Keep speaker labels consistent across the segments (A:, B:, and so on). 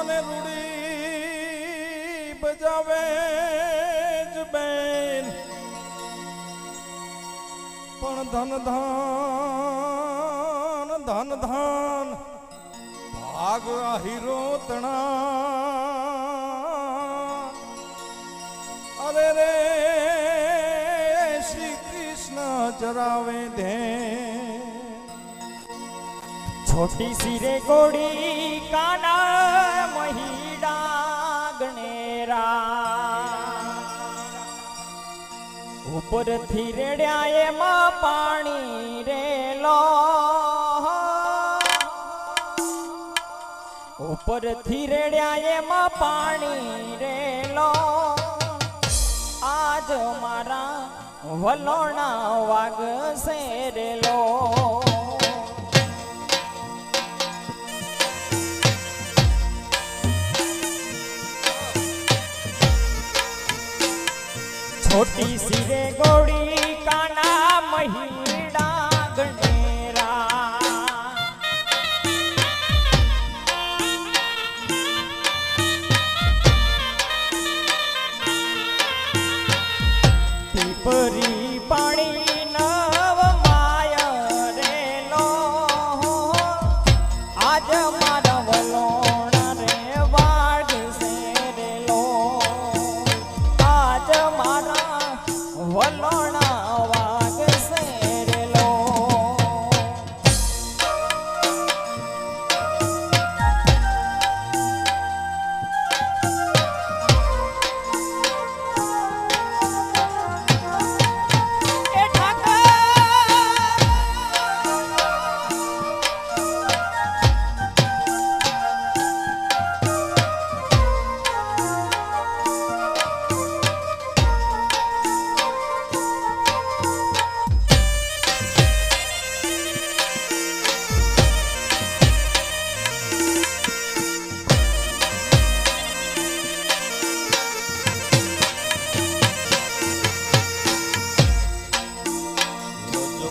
A: અને રૂડી બજાવે જ બેન પણ ધન ધન ભાગ હીરો તણા અરે રે શ્રી કૃષ્ણ ચરાવે ધે
B: छोटी सिरे गोड़ी काना महिड़ा गणेरा ऊपर थी रेड्या एમાં પાણી રેલો ઉપર થી રેડ્યા એમાં પાણી રેલો આજ મારા વલોણા વાગ સેરેલો छोटी सिरे गोड़ी काना महिड़ा गणेरा पीपरी पाणी नव माया रेलो आज मारा वलोण रे वाग सेरेलो आज मारा वलोणा वाग सेरेलो ए ठाकर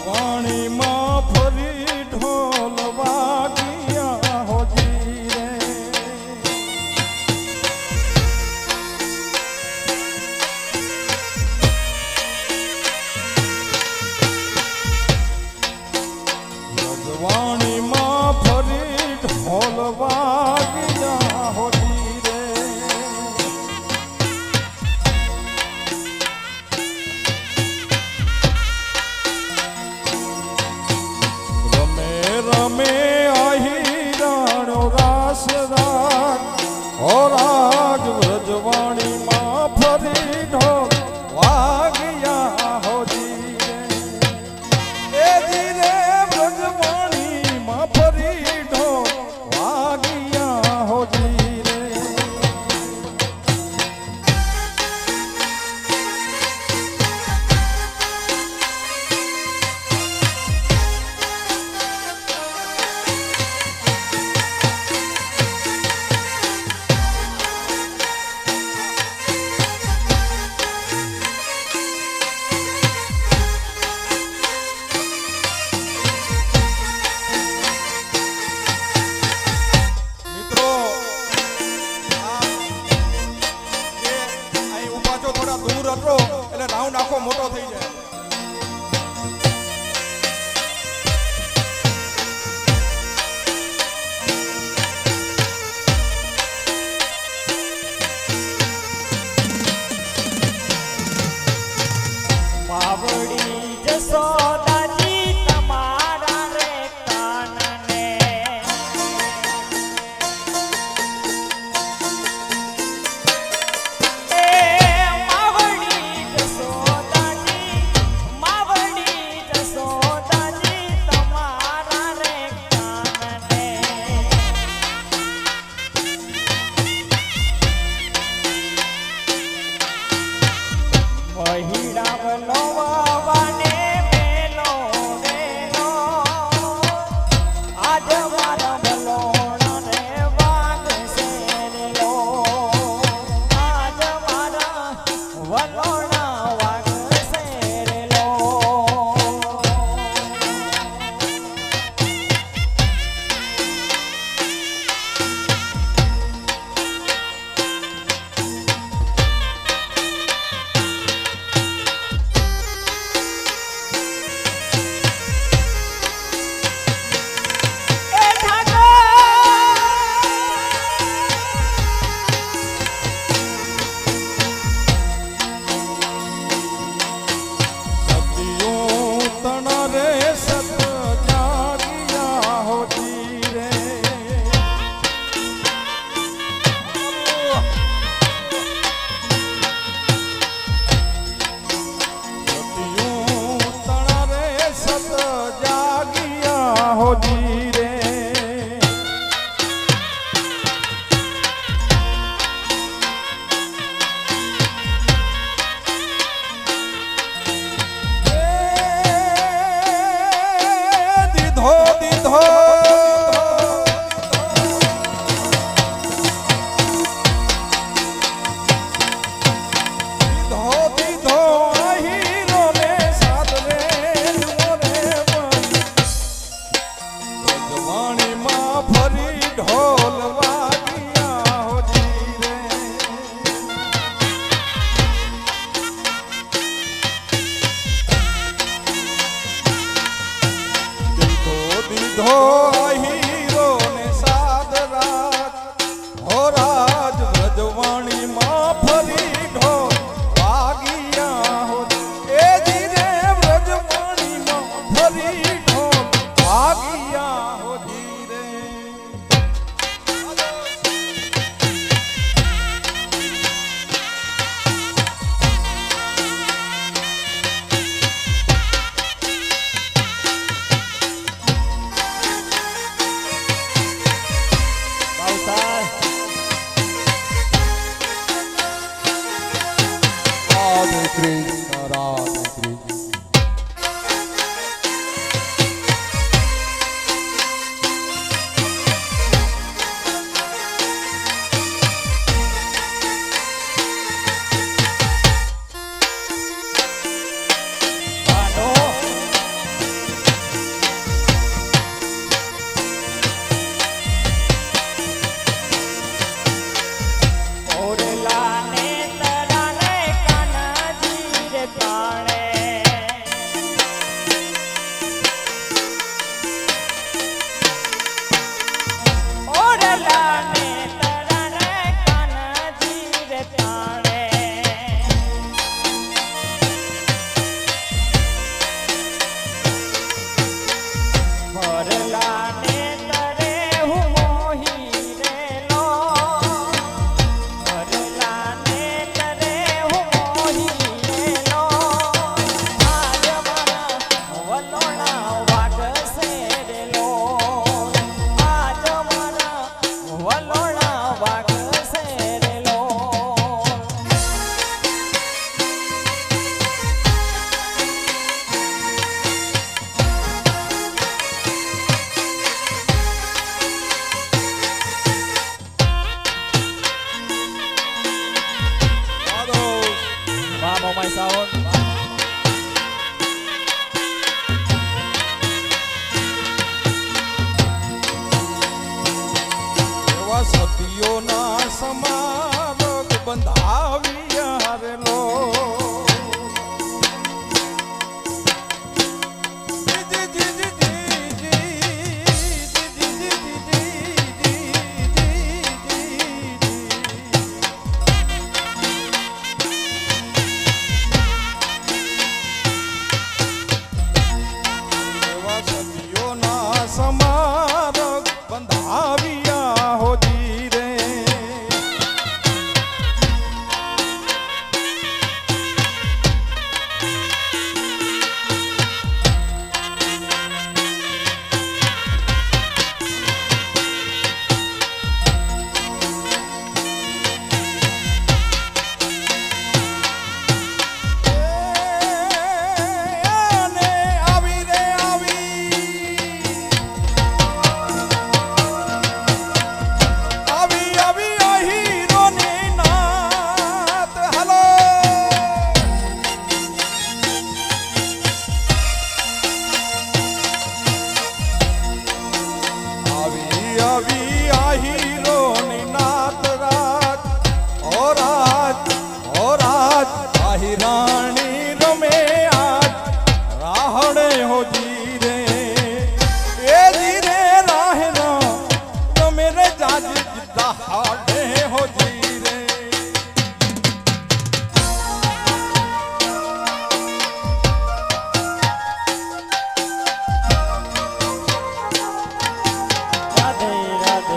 A: વાણીમાં ફરી ઢોલ વાગ્યા હોજી રે વાણીમાં ફરી ઢોલ વાગ્યા હોજી રે रमे आही राणो रास राग ओ राग व्रजवाणी मां फरी ढोल वाग्या होजी रे ए धीरे व्रजवाणी मां फरी ढोल वाग्या होजी रे એટલે રાઉન્ડ આખો મોટો થઈ જાય
B: માવડી જસોદાજી તમારા રે કાનને એ માવડી જસોદાજી તમારા રે કાનને महिड़ा वलोवाने मेलो रेलो आज मारा वलोण रे वाग सेरेलो आज मारा वलोणा वाग सेरेलो
A: વ્રજવાણીમાં ફરી ઢોલ વાગ્યા હોજી રે. દીધો હીરો ને સાદ રાત હો રાજ વ્રજવાણીમાં ફરી ઢોલ વાગ્યા હો. એ ધીરે વ્રજવાણીમાં ફરી ઢોલ વાગ્યા હો ધીરે.
B: ભાવસાર
A: રાધે કૃષ્ણ રાધે કૃષ્ણ.
B: ભાનો ઓરલા ને તરાને કાનાજી રે તાણે ઓરલા ને તરાને કાનાજી રે તાણે ભરલા ને તરે હું મોહી રેલો ભરલા ને તરે હું મોહી રેલો આજ મારા વલોણા વાગશે રેલો આજ મારા વલોણા વાગશે રેલો. વાહ મોમાઈ સાવન
A: એવા સતીઓના સમારક બંધાવ્યા રે લો. જી જી જી જી જી જી જી એવા સતીઓના સમારક બંધાવ્યા હોજી રે. આને આવી રે આવી આવી આવી આ હીરોની નાત હલો. આવી આવી આ હીરોની નાત રાત ઓ રાત ઓ રાત આહી રાણી રમે આજ રાહડે હો ધીરે. એ ધીરે રાહના રમે રે જાજ દહાડે હો ધીરે.
B: રાધે રાધે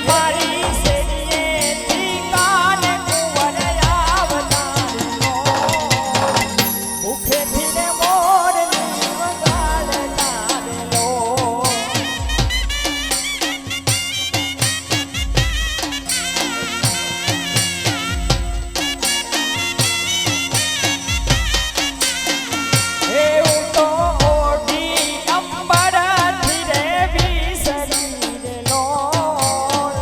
B: મારી શેરીએથી કાન કુંવર આવતારનો મુખેથી ને મોરની વગાડતારનો એવું તો ઓઢી અંબરથી રે વિસરી રે લોલ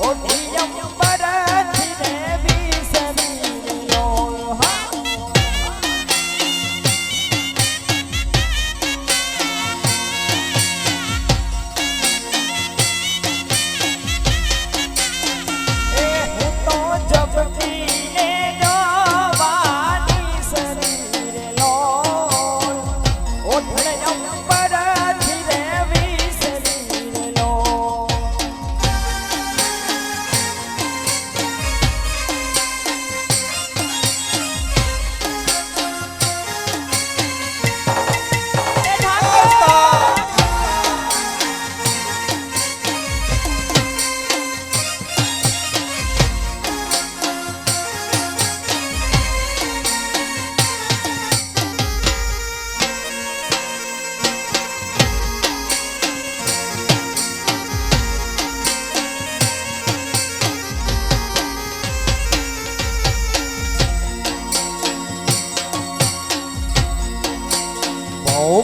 B: ઓઢી અંબરથી રે વિસરી રે લોલ હા એ હું તો જપતીને જવાની સરી રે લોલ ઓઢણે અંબરથી રે વિસરી રે લોલ એ ઠાકોર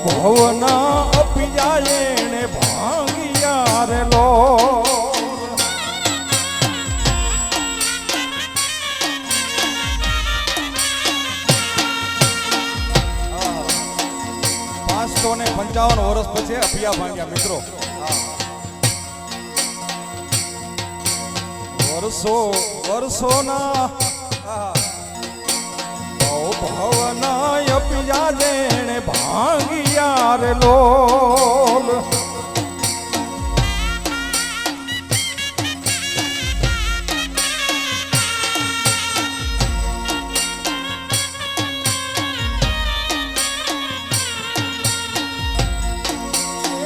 A: ભવના અપિયા એને ભાંગિયા રે લોલ પાંચસો ને 55 વર્ષ પછી અપિયા ભાંગ્યા મિત્રો વર્ષોના ભવના અપિયા જેણે ભાંગિયા રે લોલ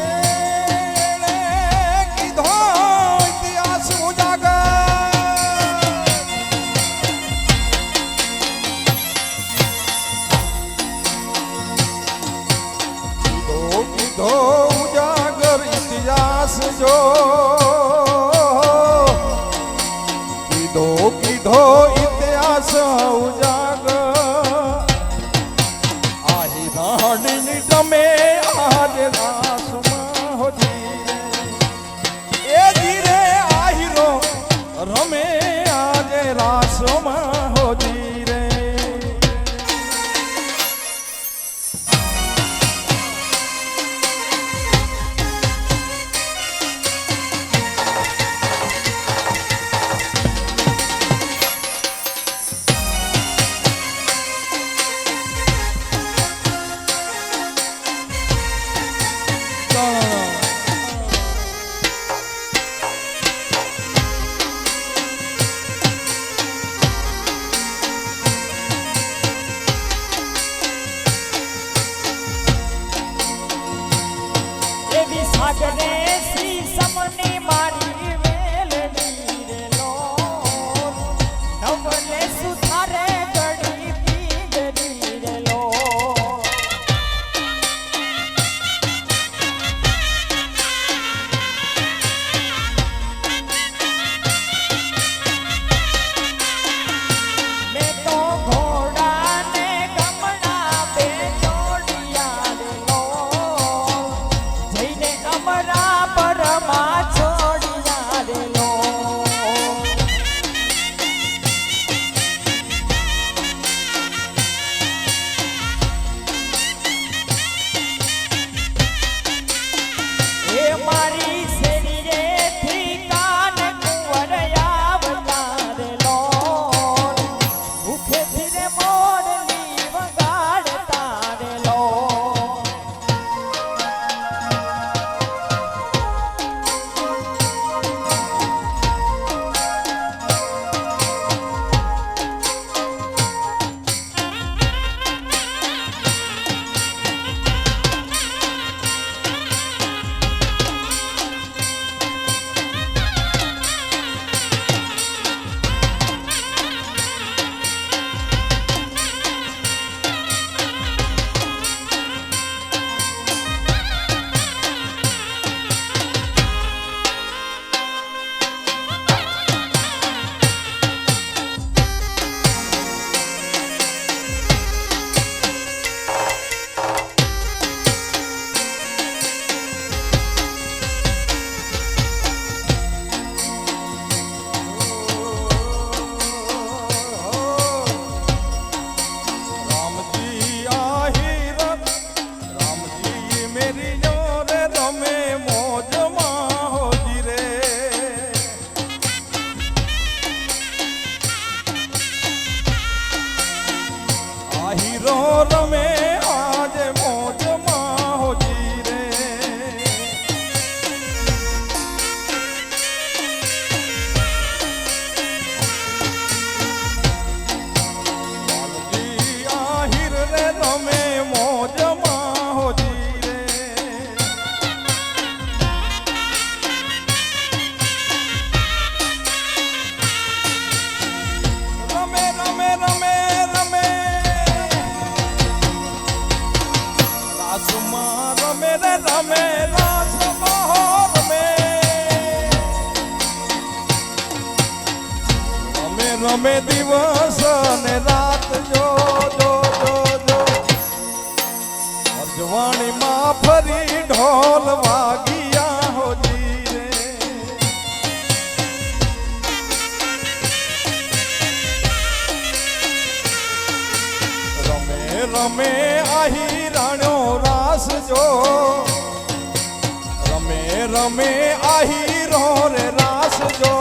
A: એણે કીધો ઇતિહાસ ઉજાગર કીધો ઉજાગર ઇતિહાસ જો કીધો ઇતિહાસ ઉજાગર આહી રાણીની તમે આજે રાસમાં હો ધીરે એ ધીરે આહીરો રમે આજે રાસમાં હો ધીરે
B: એવી સાગરે શ્રી સમની મારી વેલડી રે લોલ નવલે સુધારે ગડી પીગડી રે લોલ મેં તો ઘોડાને ગમણા બે જોડિયા રે લોલ જઈને અમરા
A: રમે દિવસ ને રાત જો જો જો જો અજવાણીમાં ફરી ઢોલ વાગિયા હોજી રે રમે રમે આહી રાણ્યો રાસ જો રમે રમે આહી રો રે રાસ જો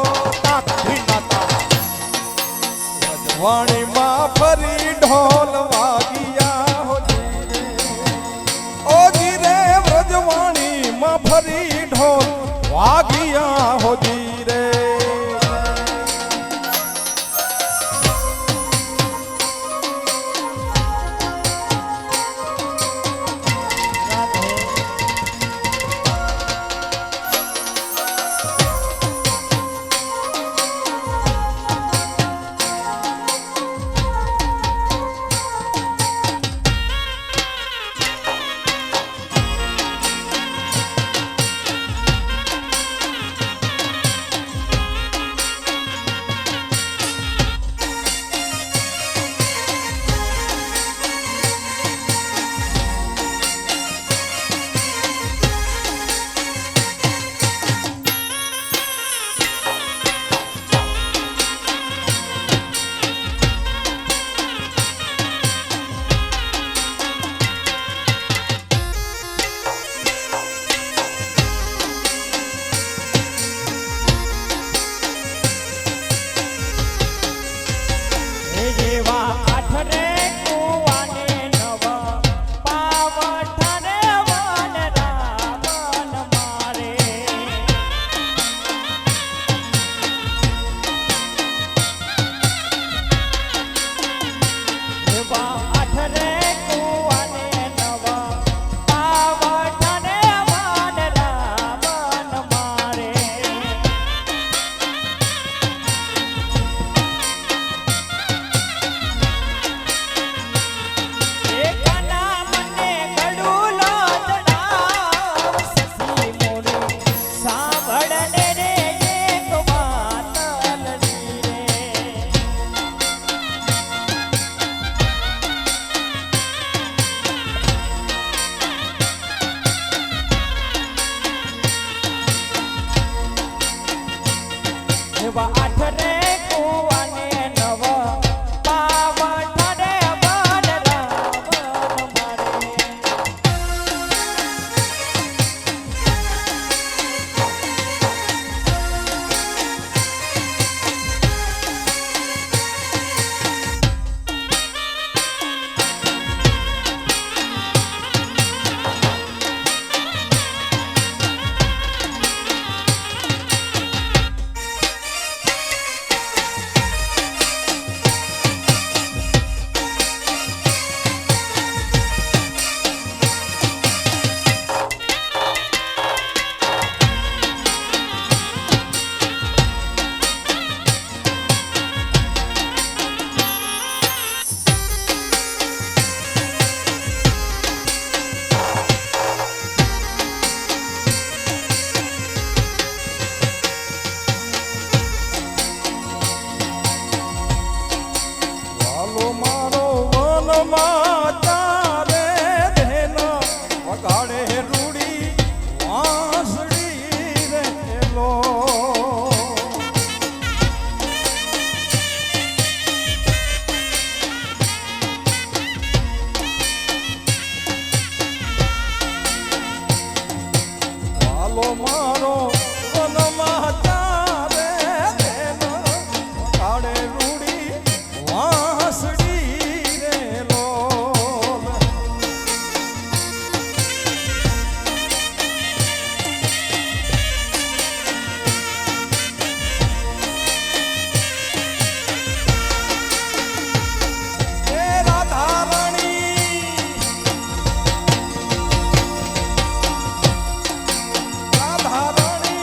A: વાણીમાં ફરી ઢોલ વાગિયા હોજી રે ઓજી રે વ્રજવાણીમાં ફરી ઢોલ વાગિયા હોજી રે રાધારણી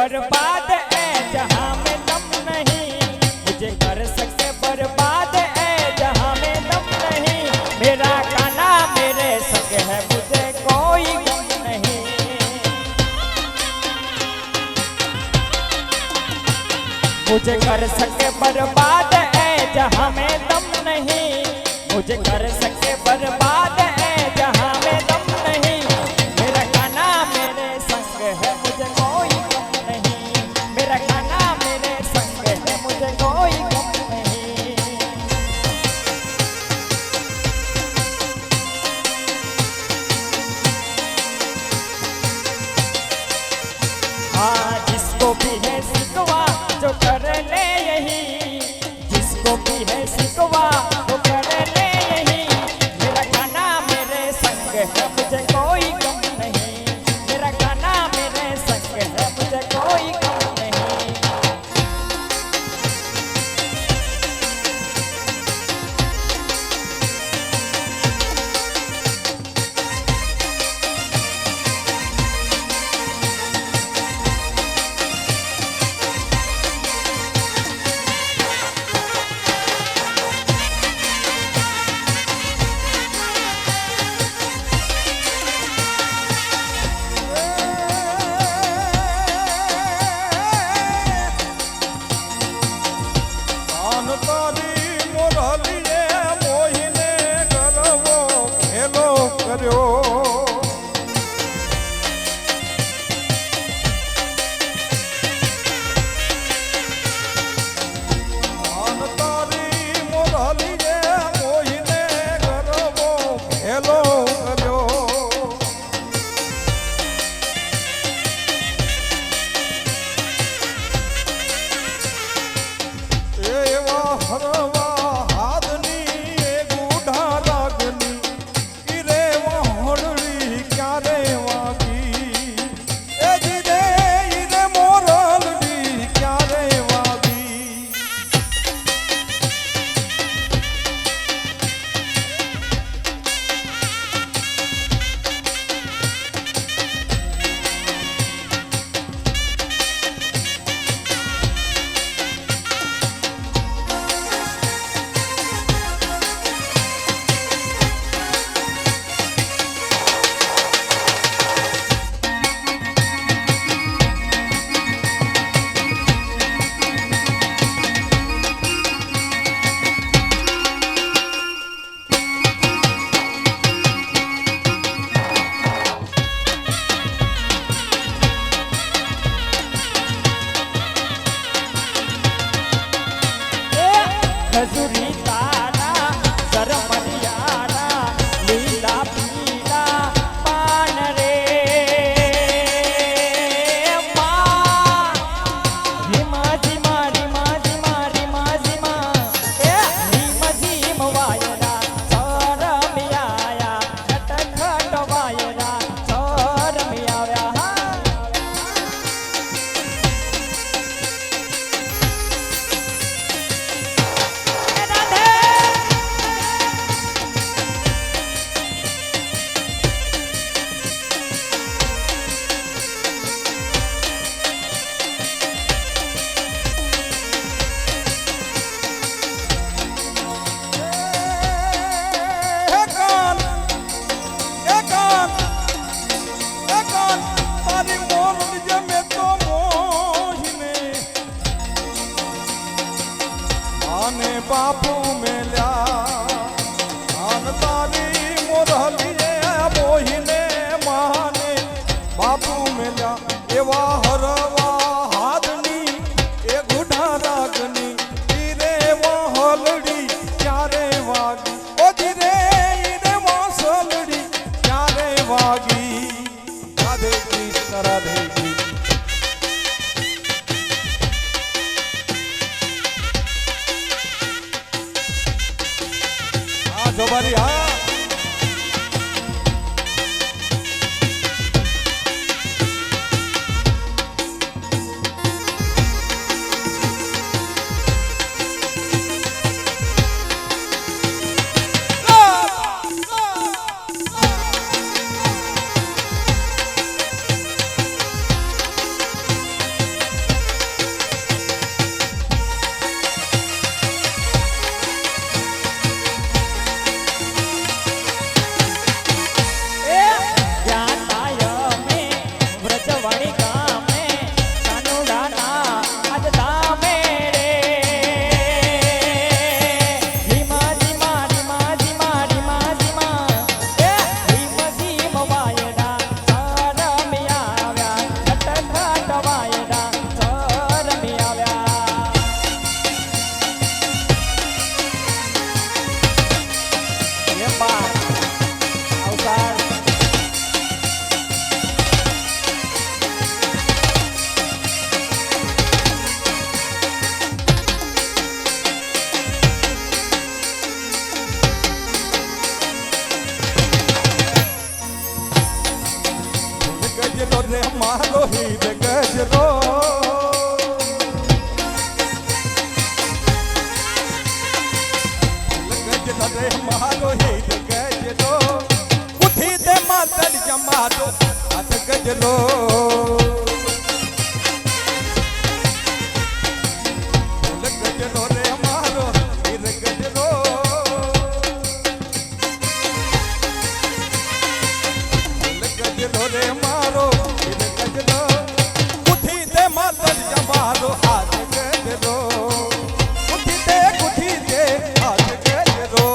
B: बर्बाद ऐ जहां में दम नहीं, मुझे कर सकते बर्बाद ऐ जहां में दम नहीं। मेरा गाना मेरे संग है, मुझे कोई गम नहीं। मुझे कर सके बर्बाद ऐ जहां में दम नहीं, मुझे कर सके बर्बाद ऐ जहां में दम नहीं। मेरा गाना मेरे संग है, मुझे कोई गम नहीं। मेरा गाना मेरे संग है, मुझे कोई गम नहीं। हाँ जिसको भी है सिकवा जो कर ले यही, जिसको भी है सिकवा वो कर ले यही। मेरा गाना मेरे संग है, मुझे कोई गम नहीं। मेरा गाना मेरे संग है, मुझे कोई गम नहीं।
A: કાન તારી મોરલીએ મોહીને ગરવો ખેલો કર્યો. કાન તારી મોરલીએ મોહીને ગરવો ખેલો કર્યો. એવા હરવા હાથની એ ગુઢા રાગની ઈરે વહોડડી ક્યારે વાગી. એ જીદે ઈરે મોરલડી ક્યારે વાગી.
B: खजूरी तारा सरमरियाना लीला पीला पान रे माँ धीमा धीमा धीमा धीमा धीमा धीमा धीमा धीम वायरा सरमियाया खटखट वायरा सरमियाया।
A: એ કાન એ કાન એ કાન તારી મોરલી જમે તો મોહીને આને બાપુ મેલ્યા. આન તારી મોરલીએ મોહીને માને બાપુ મેલ્યા. એવા હરવા હાથની એ ગુઢા રાગની ઈરે વહોલડી ક્યારે વાગી. ઓ જીરે ઈરે વાસલડી ક્યારે વાગી. રાધે કૃષ્ણ રાધે કૃષ્ણ. હા જોબારી હા. મારો હીર ગજરો ગજરો રે મારો હીર ગજરો ઉઠી તે માતડ જમારો હાથ ગજરો ગજરો રે મારો હીર ગજરો ગજરો રે મારો હીર ગજરો ઉઠી તે માતડ જમારો હાથ ગજરો ઉઠી તે હાથ ગજરો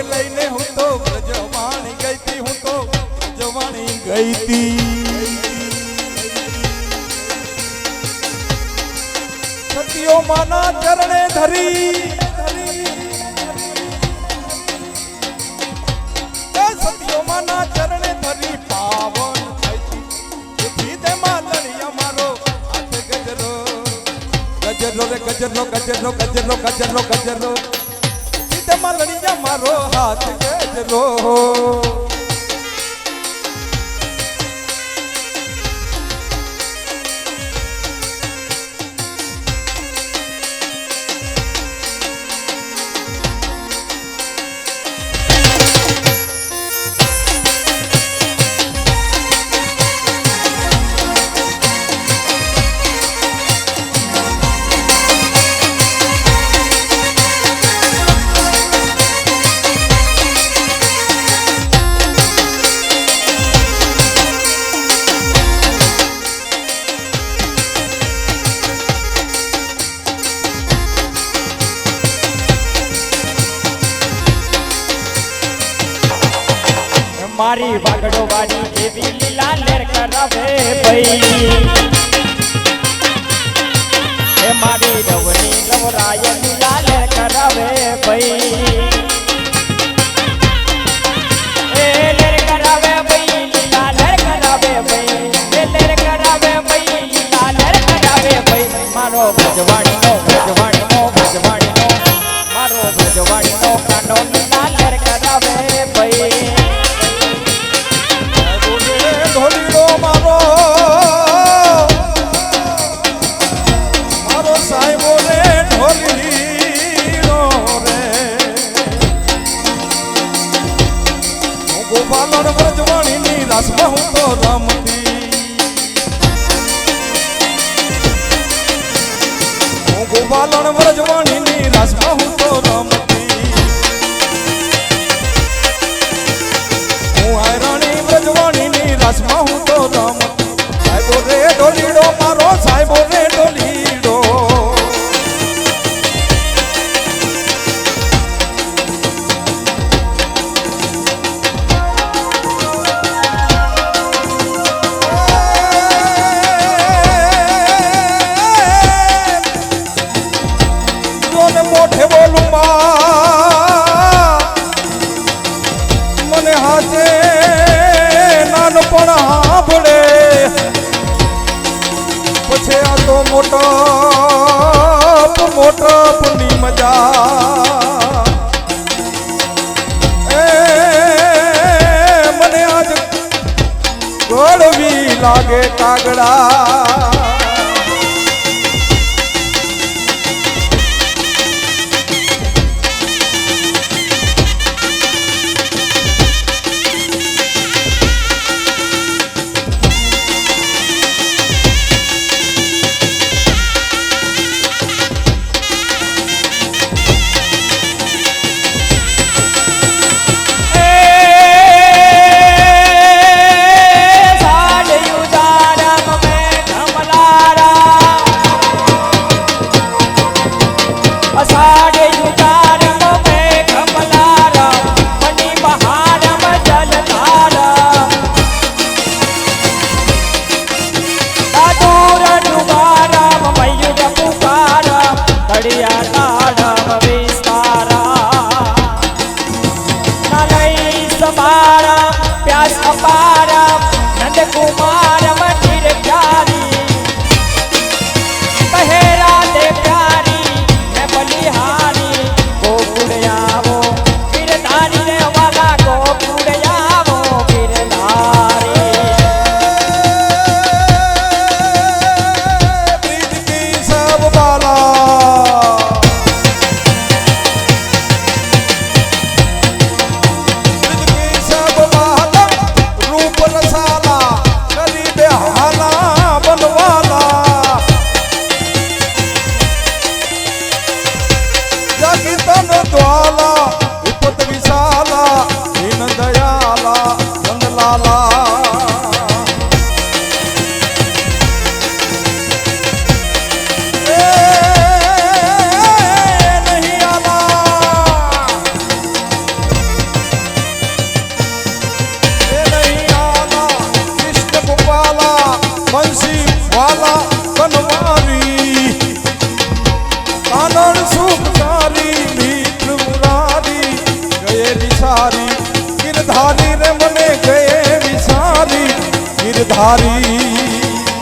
A: લઈને હું તો જવાણી ગઈ તી હું તો જવાણી ગઈ તી સતીઓ માના ચરણે ધરી સતીઓ માના ચરણે ધરી પાવન થઈ તે માલણિયા મારો હાથ ગજરો ગજરો રે ગજરો ગજરો ગજરો ગજરો ગજરો માલણિયા મારો હાથ ગજરો
B: મારી વાગડો વાળી એવી લીલા લેર કરાવે ભઈ એ મારી રવણી રવરાય લીલા લેર કરાવે ભઈ એ લેર કરાવે ભઈ લીલા લેર કરાવે ભઈ એ લેર કરાવે ભઈ લીલા લેર કરાવે ભઈ મારો ભજવાણીનો મારો ભજવાણીનો કાનો લીલા લેર કરાવે ભઈ
A: ઢોલીડો મારો મારો સાહેબો રે ઢોલીડો રે હું ગોપાલન વ્રજવાણીની રાસમાં હું તો રમતી હું ગોપાલન વ્રજવાણીની રાસમાં હું તો રમતી હું આયરાણી વ્રજવાણીની રાસમાં હું તો રમતી સાહેબો રે ઢોલીડો મારો સાહેબો રે ઢોલીડો મોઠે બોલું મને હાથે નાનપણ મોટપની મજા એ મને આજ ગોળવી લાગે કાગડા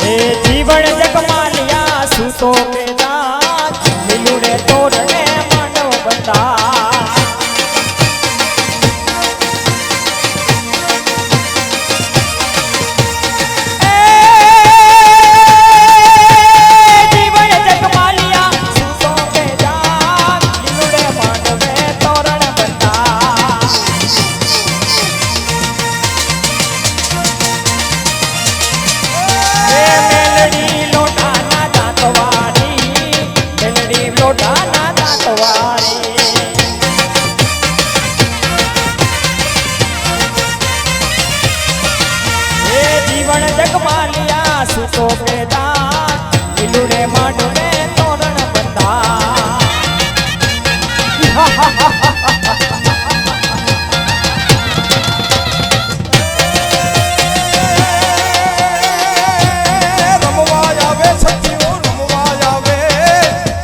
B: એ જીવન જગમાલિયા સૂતો કે નાથ મિલુડે તોરણે માનવ બંધા જગમાલિયા સુતો પેદા મિલુડે માંડવે તોરણ બંધા
A: રમવા આવે સખીઓ રમવા આવે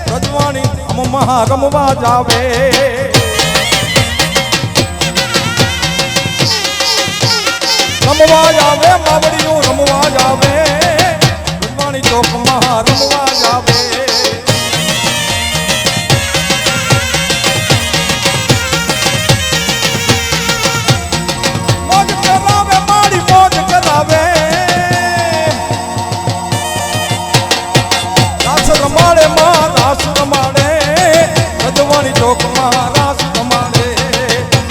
A: રજવાણી રમવા રમવા જાવે રમવા જાવે માવડીઓ રમવા જાવે રજવાણી ચોકમાં રમવા જાવે મોજ કરાવે મારી મોજ કરાવે રાસ રમાડે માં રાસ રમાડે રજવાણી ચોકમાં રાસ રમાડે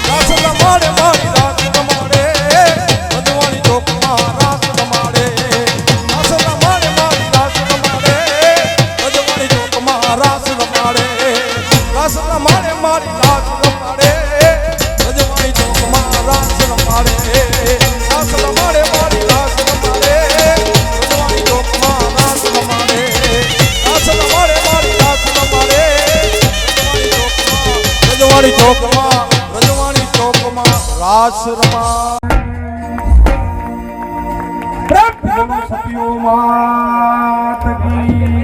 A: રાસ રમાડે મારી રાસ રમાડે રાસ રમાડે રાસ રમાડે મારી રાસ રમાડે રજવાણી ચોકમાં રાસ રમાડે રાસ રમાડે મારી રાસ રમાડે રજવાણી ચોકમાં રાસ રમાડે રાસ રમાડે મારી રાસ રમાડે રજવાણી ચોકમાં રાસ રમાડે રાસ રમાડે મારી રાસ રમાડે રજવાણી ચોકમાં રાસ રમાડે સતીઓ માત કી